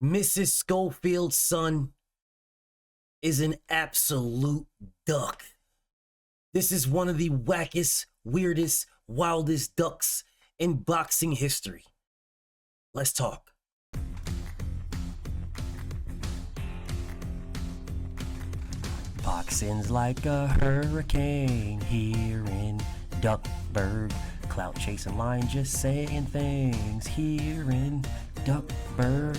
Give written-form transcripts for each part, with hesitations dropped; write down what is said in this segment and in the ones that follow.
Mrs. Schofield's son is an absolute duck. This is one of the wackest, weirdest, wildest ducks in boxing history. Let's talk. Boxing's like a hurricane here in Duckburg. Clout chasing line, just saying things here in Duckburg.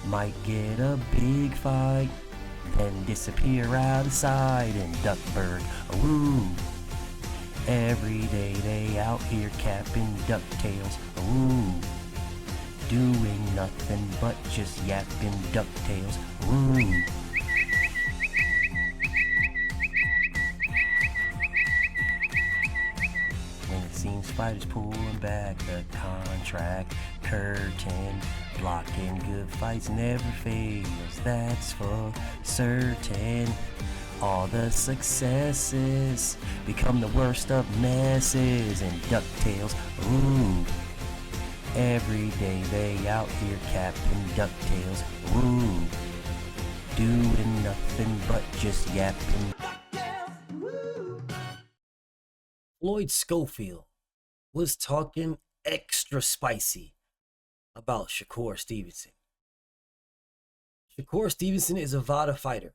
Might get a big fight, then disappear out of sight in Duckburg. Ooh, every day they out here capping ducktails. Ooh, doing nothing but just yapping ducktails. Ooh. When it seems fighters pulling back the contract curtain, blocking good fights never fails, that's for certain. All the successes become the worst of messes and DuckTales. Ooh, every day they out here capping DuckTales. Ooh, doing nothing but just yapping. Floyd Schofield was talking extra spicy about Shakur Stevenson. Shakur Stevenson is a VADA fighter.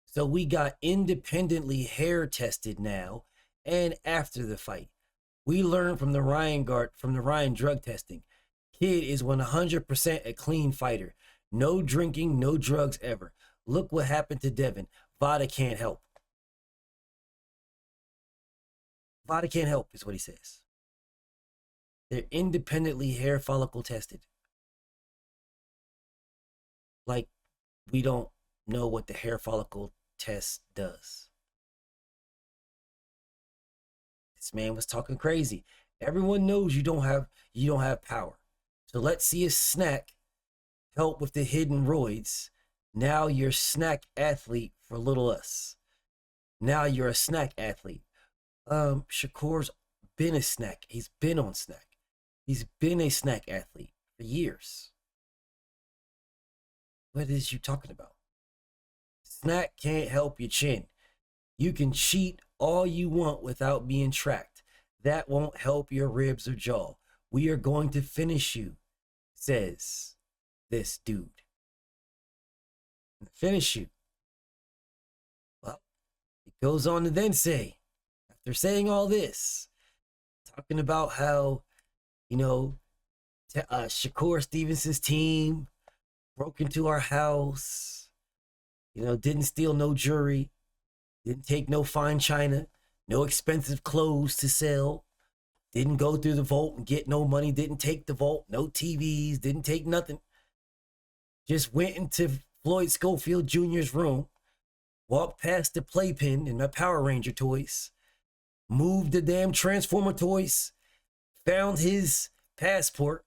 So we got independently hair tested now and after the fight. We learned from the Ryan drug testing. Kid is 100% a clean fighter. No drinking, no drugs ever. Look what happened to Devin. VADA can't help. VADA can't help is what he says. They're independently hair follicle tested. Like we don't know what the hair follicle test does. This man was talking crazy. Everyone knows you don't have power. So let's see a snack help with the hidden roids. Now you're snack athlete for little us. Now you're a snack athlete. Shakur's been a snack. He's been on snack. He's been a snack athlete for years. What is you talking about? Snack can't help your chin. You can cheat all you want without being tracked. That won't help your ribs or jaw. We are going to finish you, says this dude. Finish you. Well, it goes on to then say, after saying all this, talking about how, Shakur Stevenson's team broke into our house, didn't steal no jewelry, didn't take no fine china, no expensive clothes to sell, didn't go through the vault and get no money, didn't take the vault, no TVs, didn't take nothing. Just went into Floyd Schofield Jr.'s room, walked past the playpen and my Power Ranger toys, moved the damn Transformer toys, found his passport,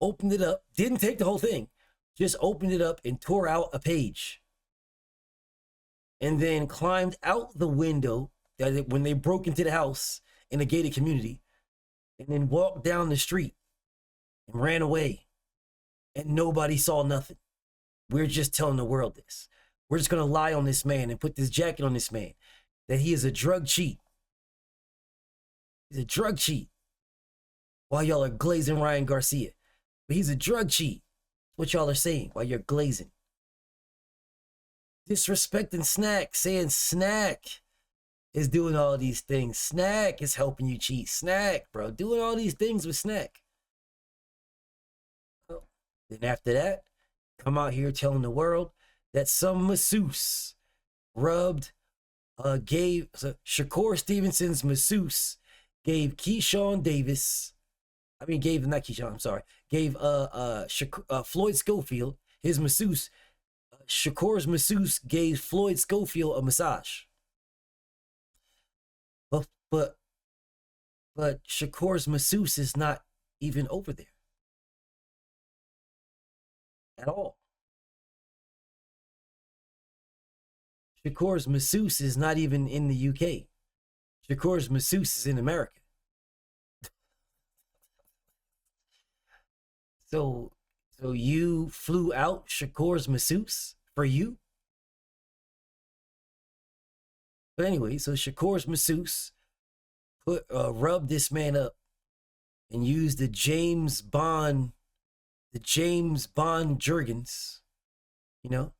opened it up, didn't take the whole thing, just opened it up and tore out a page. And then climbed out the window when they broke into the house in a gated community, and then walked down the street and ran away. And nobody saw nothing. We're just telling the world this. We're just going to lie on this man and put this jacket on this man that he is a drug cheat. He's a drug cheat. While y'all are glazing Ryan Garcia. But he's a drug cheat. What y'all are saying while you're glazing. Disrespecting Snack, saying Snack is doing all these things. Snack is helping you cheat. Snack, bro, doing all these things with Snack. Well, then after that, come out here telling the world that some masseuse gave Shakur Stevenson's masseuse gave Floyd Schofield, his masseuse. Shakur's masseuse gave Floyd Schofield a massage. But Shakur's masseuse is not even over there at all. Shakur's masseuse is not even in the UK. Shakur's masseuse is in America. So So you flew out Shakur's masseuse for you? But anyway, so Shakur's masseuse rubbed this man up and used the James Bond Jergens, you know,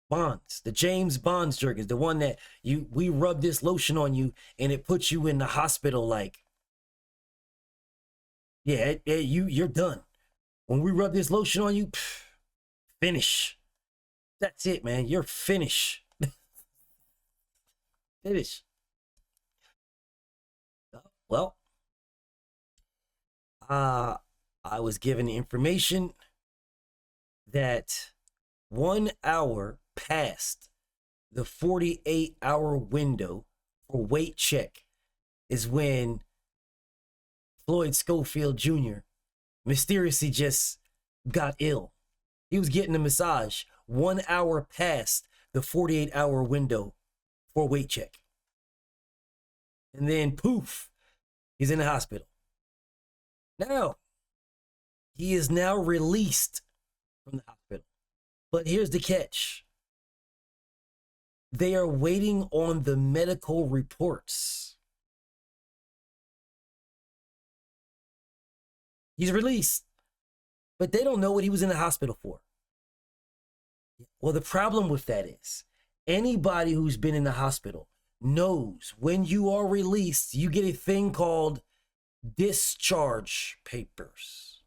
Bonds, the James Bonds Jergens, the one that we rub this lotion on you and it puts you in the hospital like, yeah, you're done. When we rub this lotion on you, finish. That's it, man. You're finish. Finish. Well, I was given information that 1 hour past the 48-hour window for weight check is when Floyd Schofield Jr. mysteriously just got ill. He was getting a massage 1 hour past the 48-hour window for weight check. And then poof, he's in the hospital. Now, he is now released from the hospital. But here's the catch. They are waiting on the medical reports. He's released, but they don't know what he was in the hospital for. Well, the problem with that is anybody who's been in the hospital knows when you are released, you get a thing called discharge papers.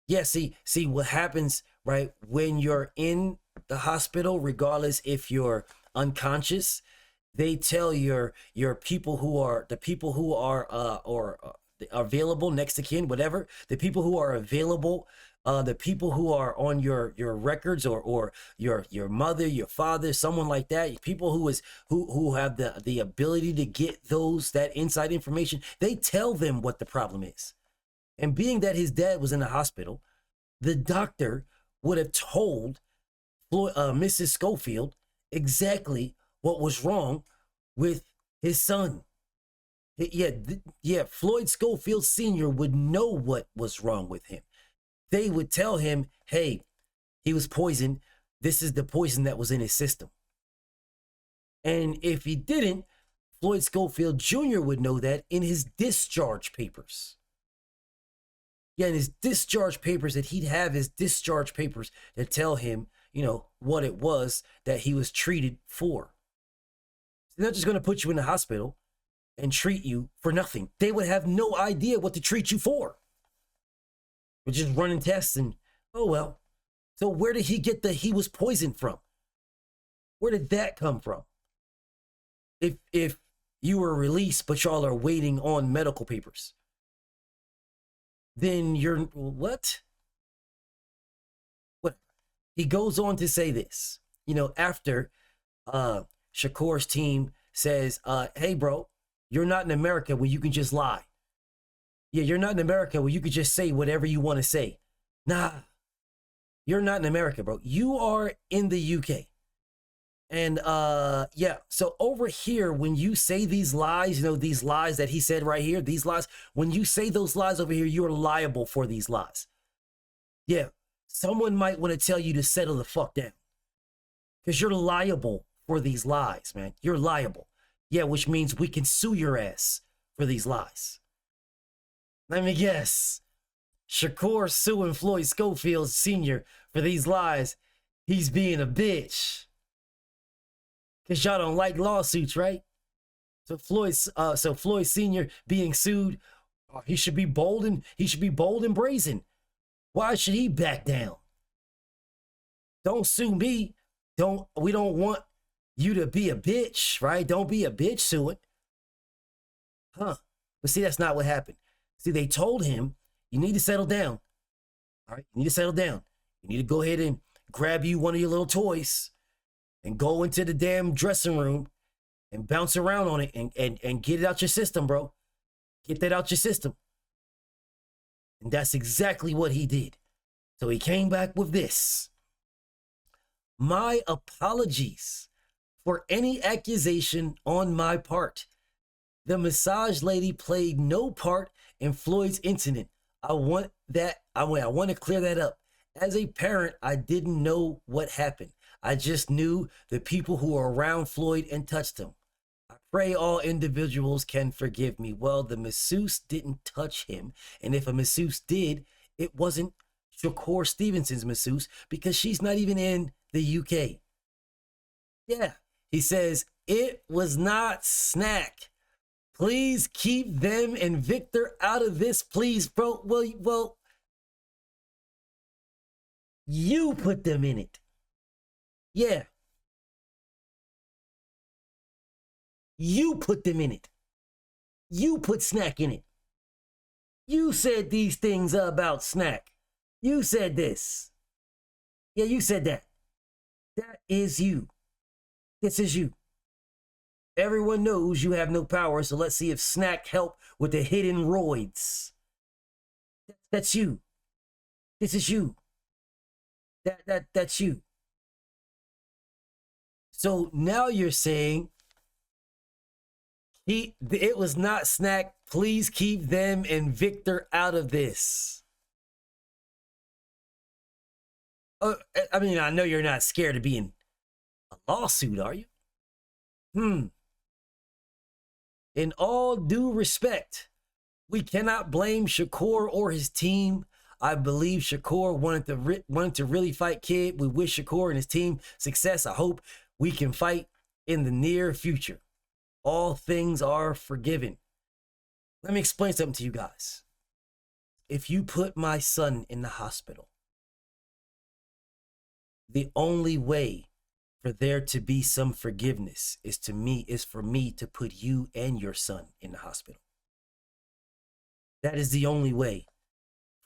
Yeah, see what happens, right? When you're in the hospital, regardless if you're unconscious, they tell your people who are available, next to kin, whatever, the people who are available, the people who are on your records, or your mother, your father, someone like that, people who have the ability to get that inside information, they tell them what the problem is. And being that his dad was in the hospital, the doctor would have told Mrs. Schofield exactly what was wrong with his son. Yeah, Floyd Schofield Sr. would know what was wrong with him. They would tell him, hey, he was poisoned. This is the poison that was in his system. And if he didn't, Floyd Schofield Jr. would know that in his discharge papers. Yeah, in his discharge papers, that he'd have his discharge papers that tell him, what it was that he was treated for. They're not just going to put you in the hospital and treat you for nothing. They would have no idea what to treat you for. We're just running tests and, oh well. So where did he get he was poisoned from? Where did that come from? If you were released, but y'all are waiting on medical papers, then you're, what? What? He goes on to say this, after Shakur's team says, hey, bro, you're not in America where you can just lie. Yeah, you're not in America where you can just say whatever you want to say. Nah, you're not in America, bro. You are in the UK. And yeah, so over here, when you say these lies, these lies that he said right here, these lies, when you say those lies over here, you're liable for these lies. Yeah, someone might want to tell you to settle the fuck down, because you're liable for these lies, man. You're liable. Yeah, which means we can sue your ass for these lies. Let me guess. Shakur suing Floyd Schofield Sr. for these lies. He's being a bitch. Because y'all don't like lawsuits, right? So Floyd Sr. being sued, he should be bold and brazen. Why should he back down? Don't sue me. We don't want you to be a bitch, right? Don't be a bitch suing. Huh. But see, that's not what happened. See, they told him, you need to settle down. All right, you need to settle down. You need to go ahead and grab you one of your little toys and go into the damn dressing room and bounce around on it and get it out your system, bro. Get that out your system. And that's exactly what he did. So he came back with this. My apologies for any accusation on my part. The massage lady played no part in Floyd's incident. I want to clear that up. As a parent, I didn't know what happened. I just knew the people who were around Floyd and touched him. I pray all individuals can forgive me. Well, the masseuse didn't touch him. And if a masseuse did, it wasn't Shakur Stevenson's masseuse because she's not even in the UK. Yeah. He says, it was not Snack. Please keep them and Victor out of this, please, bro. Well, you put them in it. Yeah. You put them in it. You put Snack in it. You said these things about Snack. You said this. Yeah, you said that. That is you. This is you. Everyone knows you have no power, so let's see if Snack helped with the hidden roids. That's you. This is you. That's you. So now you're saying it was not Snack. Please keep them and Victor out of this. I mean, I know you're not scared of being a lawsuit, are you? In all due respect, we cannot blame Shakur or his team. I believe Shakur wanted to really fight Kid. We wish Shakur and his team success. I hope we can fight in the near future. All things are forgiven. Let me explain something to you guys. If you put my son in the hospital, the only way for there to be some forgiveness is for me to put you and your son in the hospital. That is the only way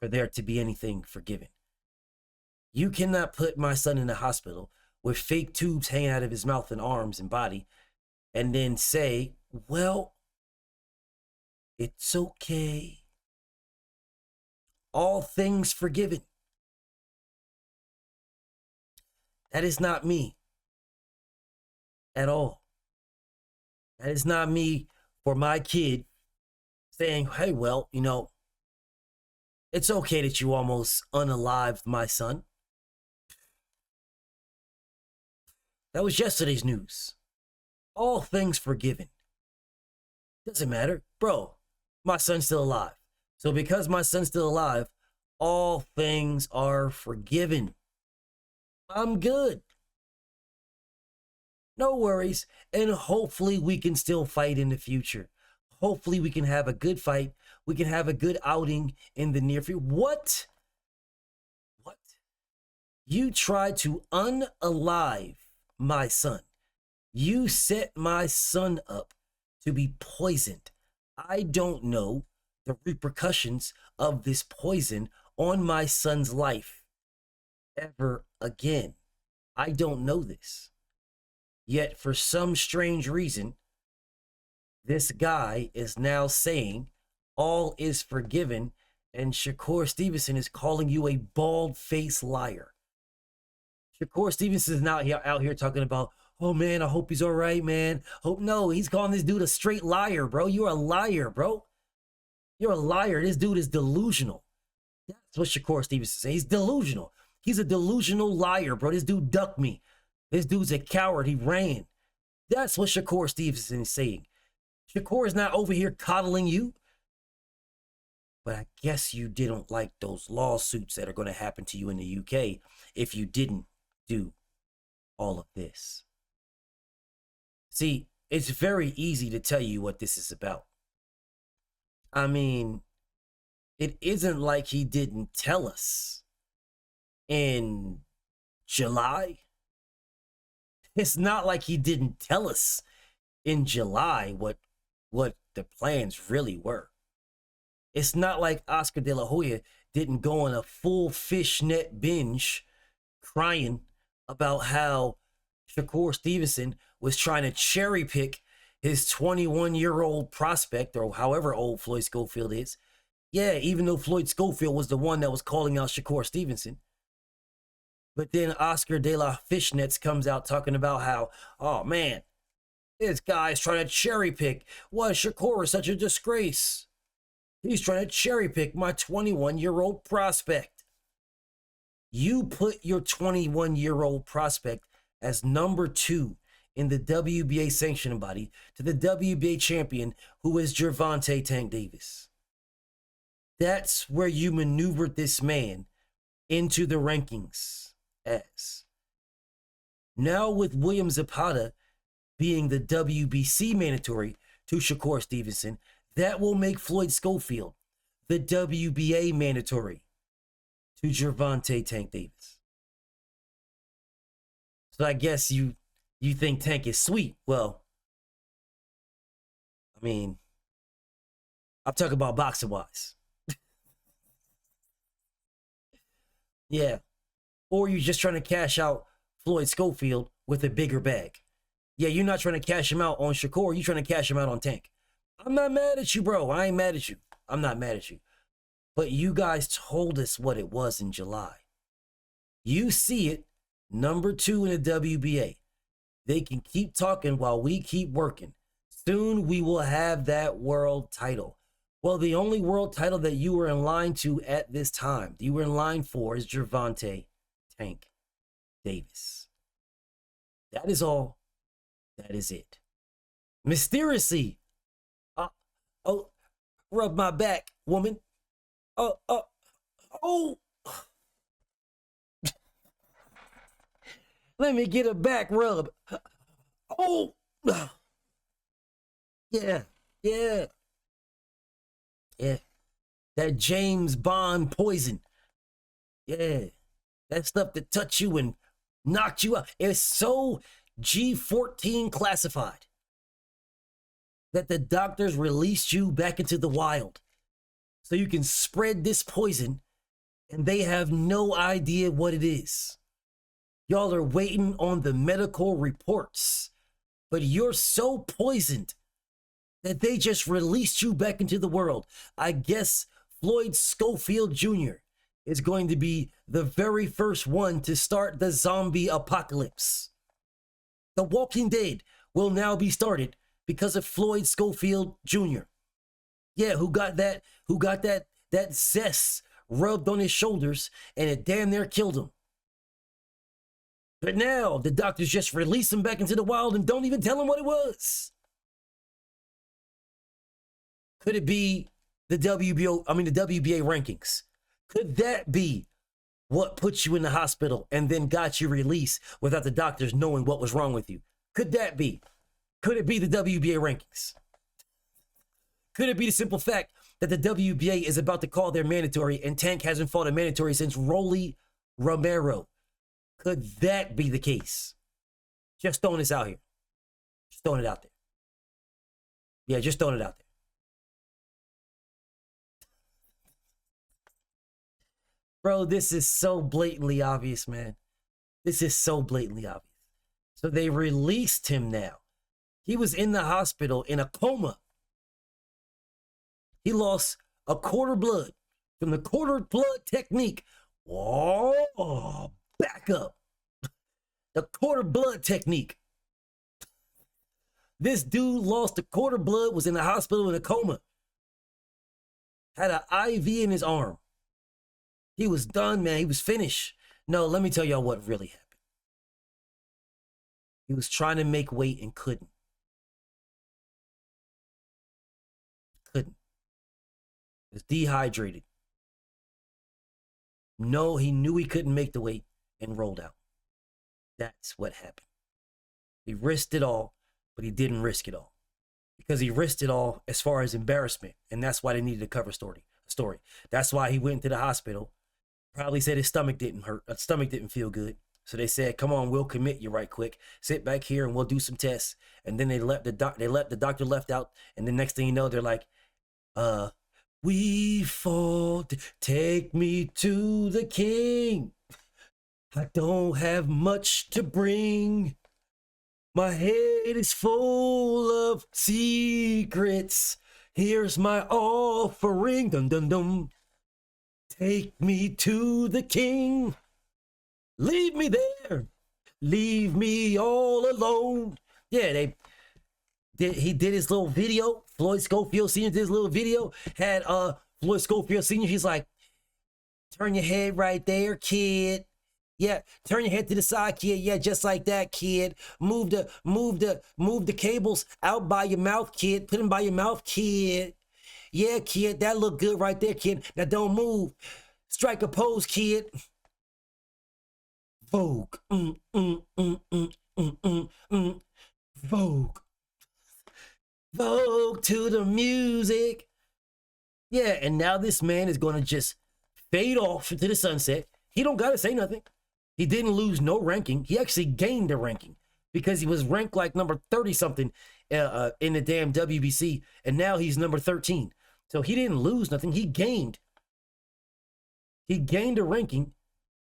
for there to be anything forgiven. You cannot put my son in the hospital with fake tubes hanging out of his mouth and arms and body and then say, well, it's okay. All things forgiven. That is not me at all. That is not me for my kid saying, hey, well, it's okay that you almost unalived my son. That was yesterday's news. All things forgiven. Doesn't matter. Bro, my son's still alive. So because my son's still alive, all things are forgiven. I'm good. No worries. And hopefully we can still fight in the future. Hopefully we can have a good fight. We can have a good outing in the near future. What? You tried to unalive my son. You set my son up to be poisoned. I don't know the repercussions of this poison on my son's life ever again. I don't know this. Yet for some strange reason, this guy is now saying all is forgiven, and Shakur Stevenson is calling you a bald-faced liar. Shakur Stevenson is now out here talking about, oh man, I hope he's all right, man. No, he's calling this dude a straight liar, bro. You're a liar, bro. You're a liar. This dude is delusional. That's what Shakur Stevenson says. He's delusional. He's a delusional liar, bro. This dude ducked me. This dude's a coward. He ran. That's what Shakur Stevenson is saying. Shakur is not over here coddling you. But I guess you didn't like those lawsuits that are going to happen to you in the UK if you didn't do all of this. See, it's very easy to tell you what this is about. I mean, it isn't like he didn't tell us in July. It's not like he didn't tell us in July what the plans really were. It's not like Oscar De La Hoya didn't go on a full fishnet binge crying about how Shakur Stevenson was trying to cherry pick his 21-year-old prospect, or however old Floyd Schofield is. Yeah, even though Floyd Schofield was the one that was calling out Shakur Stevenson. But then Oscar De La Fishnets comes out talking about how, oh man, this guy's trying to cherry pick. Why Shakur is such a disgrace. He's trying to cherry pick my 21-year-old prospect. You put your 21-year-old prospect as number 2 in the WBA sanctioning body to the WBA champion, who is Gervonta Tank Davis. That's where you maneuvered this man into the rankings as. Now with William Zapata being the WBC mandatory to Shakur Stevenson, that will make Floyd Schofield the WBA mandatory to Gervonta Tank Davis. So I guess you think Tank is sweet. Well, I mean, I'm talking about boxing-wise. Yeah. Or you're just trying to cash out Floyd Schofield with a bigger bag. Yeah, you're not trying to cash him out on Shakur. You're trying to cash him out on Tank. I'm not mad at you, bro. I ain't mad at you. I'm not mad at you. But you guys told us what it was in July. You see it, number 2 in the WBA. They can keep talking while we keep working. Soon we will have that world title. Well, the only world title that you were in line to at this time, you were in line for, is Gervonta Tank Davis. That is all. That is it. Mysteriously, oh, rub my back, woman. Oh. Let me get a back rub. Oh. Yeah. That James Bond poison. Yeah. That stuff that touched you and knocked you out. It's so G14 classified that the doctors released you back into the wild so you can spread this poison, and they have no idea what it is. Y'all are waiting on the medical reports, but you're so poisoned that they just released you back into the world. I guess Floyd Schofield Jr. is going to be the very first one to start the zombie apocalypse. The Walking Dead will now be started because of Floyd Schofield Jr. Yeah, who got that zest rubbed on his shoulders, and it damn near killed him. But now the doctors just release him back into the wild and don't even tell him what it was. Could it be the WBA rankings? Could that be what put you in the hospital and then got you released without the doctors knowing what was wrong with you? Could that be? Could it be the WBA rankings? Could it be the simple fact that the WBA is about to call their mandatory and Tank hasn't fought a mandatory since Rolly Romero? Could that be the case? Just throwing this out here. Just throwing it out there. Yeah, just throwing it out there. Bro, this is so blatantly obvious, man. This is so blatantly obvious. So they released him now. He was in the hospital in a coma. He lost a quarter blood from the quarter blood technique. Oh, back up. The quarter blood technique. This dude lost a quarter blood, was in the hospital in a coma. Had an IV in his arm. He was done, man. He was finished. No, let me tell y'all what really happened. He was trying to make weight and couldn't. Couldn't. He was dehydrated. No, he knew he couldn't make the weight and rolled out. That's what happened. He risked it all, but he didn't risk it all. Because he risked it all as far as embarrassment, and that's why they needed a cover story. That's why he went to the hospital. Probably said his stomach didn't hurt. His stomach didn't feel good. So they said, come on, we'll commit you right quick. Sit back here and we'll do some tests. And then the doctor left out. And the next thing you know, they're like, we fought, take me to the king. I don't have much to bring. My head is full of secrets. Here's my offering. Dun, dun, dun. Take me to the king. Leave me there. Leave me all alone. Yeah, He did his little video. Floyd Schofield Sr. did his little video. Had Floyd Schofield Sr. He's like, turn your head right there, kid. Yeah, turn your head to the side, kid. Yeah, just like that, kid. Move the cables out by your mouth, kid. Put them by your mouth, kid. Yeah, kid, that look good right there, kid. Now don't move. Strike a pose, kid. Vogue. Vogue. Vogue to the music. Yeah, and now this man is going to just fade off into the sunset. He don't got to say nothing. He didn't lose no ranking. He actually gained a ranking because he was ranked like number 30-something in the damn WBC, and now he's number 13. So he didn't lose nothing. He gained. He gained a ranking,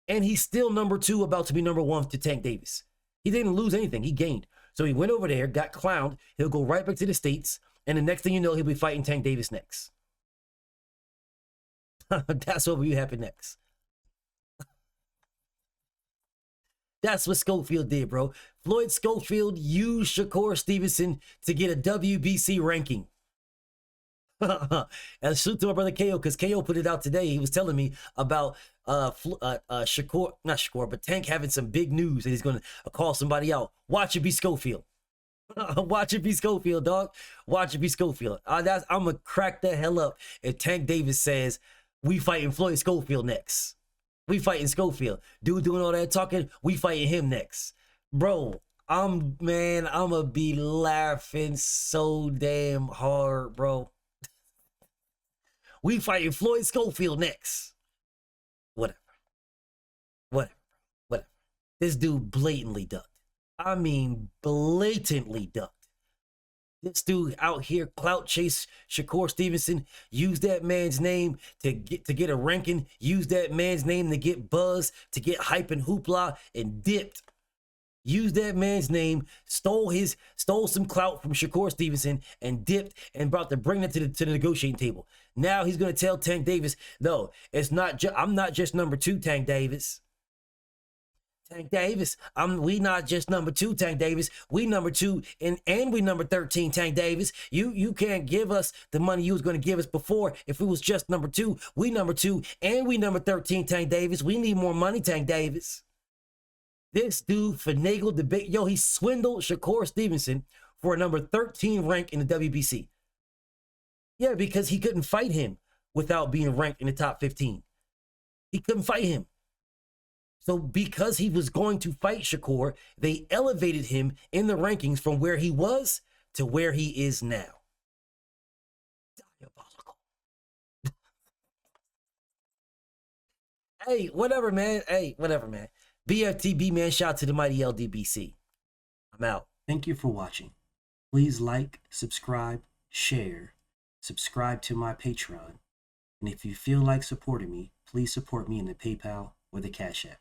and he's still number 2, about to be number 1 to Tank Davis. He didn't lose anything. He gained. So he went over there, got clowned. He'll go right back to the States, and the next thing you know, he'll be fighting Tank Davis next. That's what will happen next. That's what Schofield did, bro. Floyd Schofield used Shakur Stevenson to get a WBC ranking. And shoot to my brother KO, because KO put it out today. He was telling me about Shakur, not Shakur, but Tank having some big news, and he's going to call somebody out. Watch it be Schofield. Watch it be Schofield, dog. Watch it be Schofield. I'm going to crack the hell up if Tank Davis says, we fighting Floyd Schofield next. We fighting Schofield. Dude doing all that talking, we fighting him next. Bro, I'm going to be laughing so damn hard, bro. We fighting Floyd Schofield next. Whatever. This dude blatantly ducked. I mean, blatantly ducked. This dude out here clout chase Shakur Stevenson, use that man's name to get a ranking, use that man's name to get buzz, to get hype and hoopla, and dipped. Used that man's name, stole some clout from Shakur Stevenson, and dipped, and about to bring that to the negotiating table. Now he's gonna tell Tank Davis, no, it's not. I'm not just number 2, Tank Davis. Tank Davis, we not just number 2, Tank Davis. We number 2, and we number 13, Tank Davis. You can't give us the money you was going to give us before if it was just number 2. We number 2, and we number 13, Tank Davis. We need more money, Tank Davis. This dude finagled the big, he swindled Shakur Stevenson for a number 13 rank in the WBC. Yeah, because he couldn't fight him without being ranked in the top 15. He couldn't fight him. So because he was going to fight Shakur, they elevated him in the rankings from where he was to where he is now. Diabolical. Hey, whatever, man. BFTB, man. Shout out to the mighty LDBC. I'm out. Thank you for watching. Please like, subscribe, share, subscribe to my Patreon. And if you feel like supporting me, please support me in the PayPal or the Cash App.